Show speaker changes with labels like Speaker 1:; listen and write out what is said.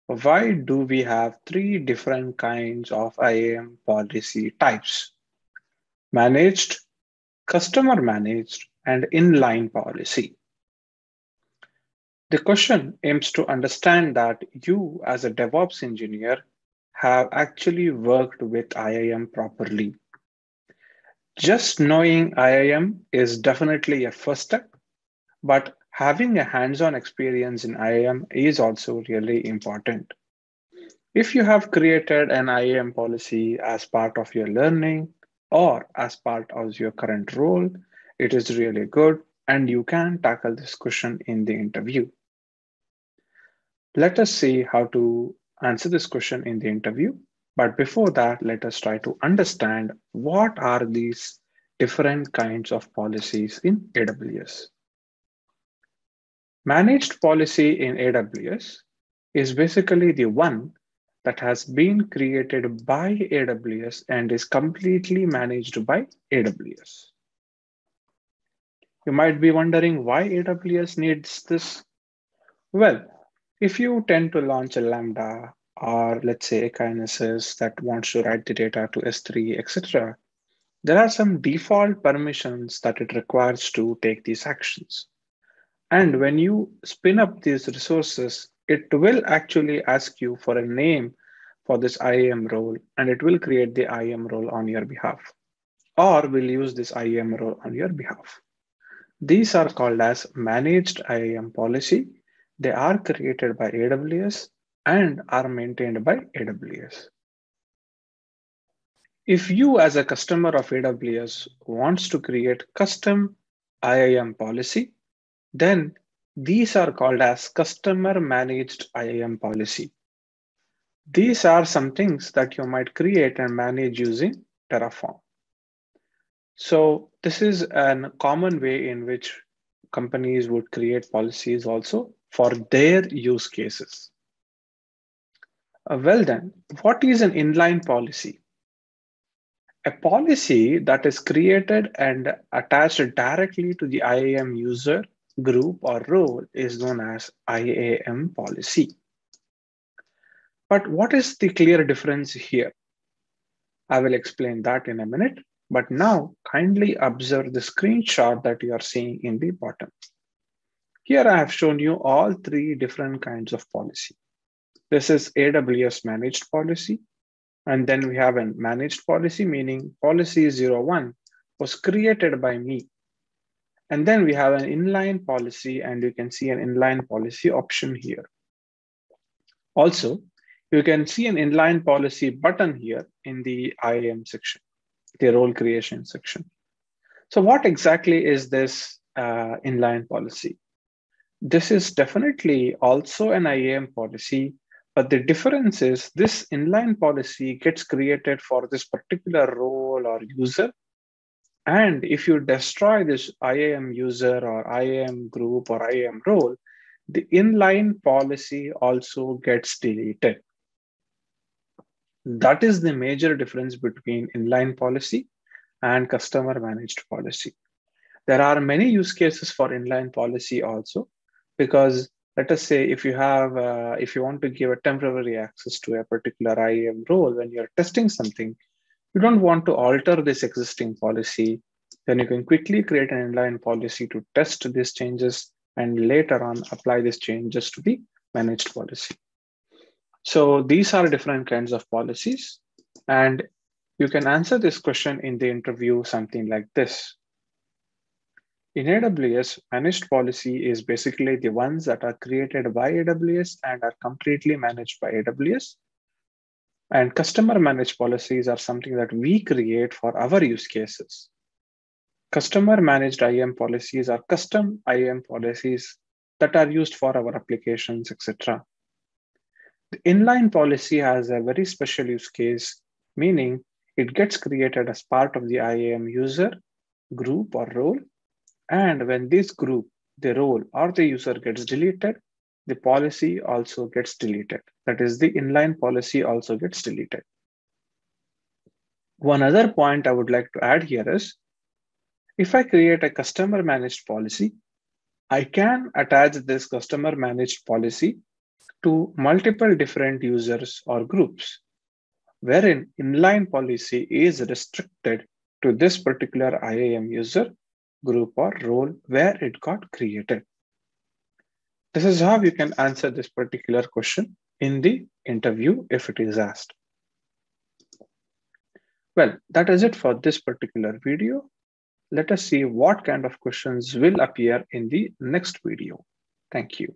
Speaker 1: Why do we have three different kinds of IAM policy types? Managed, customer managed, and inline policy. The question aims to understand that you, as a DevOps engineer, have actually worked with IAM properly. Just knowing IAM is definitely a first step, but having a hands-on experience in IAM is also really important. If you have created an IAM policy as part of your learning or as part of your current role, it is really good and you can tackle this question in the interview. Let us see how to answer this question in the interview. But before that, let us try to understand what are these different kinds of policies in AWS. Managed policy in AWS is basically the one that has been created by AWS and is completely managed by AWS. You might be wondering why AWS needs this. Well, if you tend to launch a Lambda or let's say a Kinesis that wants to write the data to S3, etc., there are some default permissions that it requires to take these actions. And when you spin up these resources, it will actually ask you for a name for this IAM role, and it will create the IAM role on your behalf, or will use this IAM role on your behalf. These are called as managed IAM policy. They are created by AWS and are maintained by AWS. If you as a customer of AWS wants to create custom IAM policy, then these are called as customer managed IAM policy. These are some things that you might create and manage using Terraform. So this is a common way in which companies would create policies also for their use cases. Well then, what is an inline policy? A policy that is created and attached directly to the IAM user, group, or role is known as IAM policy. But what is the clear difference here? I will explain that in a minute, but now kindly observe the screenshot that you are seeing in the bottom. Here I have shown you all three different kinds of policy. This is AWS managed policy. And then we have a managed policy, meaning policy 01 was created by me. And then we have an inline policy, and you can see an inline policy option here. Also, you can see an inline policy button here in the IAM section, the role creation section. So what exactly is this inline policy? This is definitely also an IAM policy, but the difference is this inline policy gets created for this particular role or user. And if you destroy this IAM user or IAM group or IAM role, the inline policy also gets deleted. That is the major difference between inline policy and customer managed policy. There are many use cases for inline policy also, because let us say if you want to give a temporary access to a particular IAM role when you're testing something, you don't want to alter this existing policy, then you can quickly create an inline policy to test these changes and later on apply these changes to the managed policy. So these are different kinds of policies, and you can answer this question in the interview something like this. In AWS, managed policy is basically the ones that are created by AWS and are completely managed by AWS. And customer managed policies are something that we create for our use cases. Customer managed IAM policies are custom IAM policies that are used for our applications, etc. The inline policy has a very special use case, meaning it gets created as part of the IAM user, group, or role. And when this group, the role, or the user gets deleted, the policy also gets deleted. That is, the inline policy also gets deleted. One other point I would like to add here is, if I create a customer managed policy, I can attach this customer managed policy to multiple different users or groups, wherein inline policy is restricted to this particular IAM user group or role where it got created. This is how you can answer this particular question in the interview if it is asked. Well, that is it for this particular video. Let us see what kind of questions will appear in the next video. Thank you.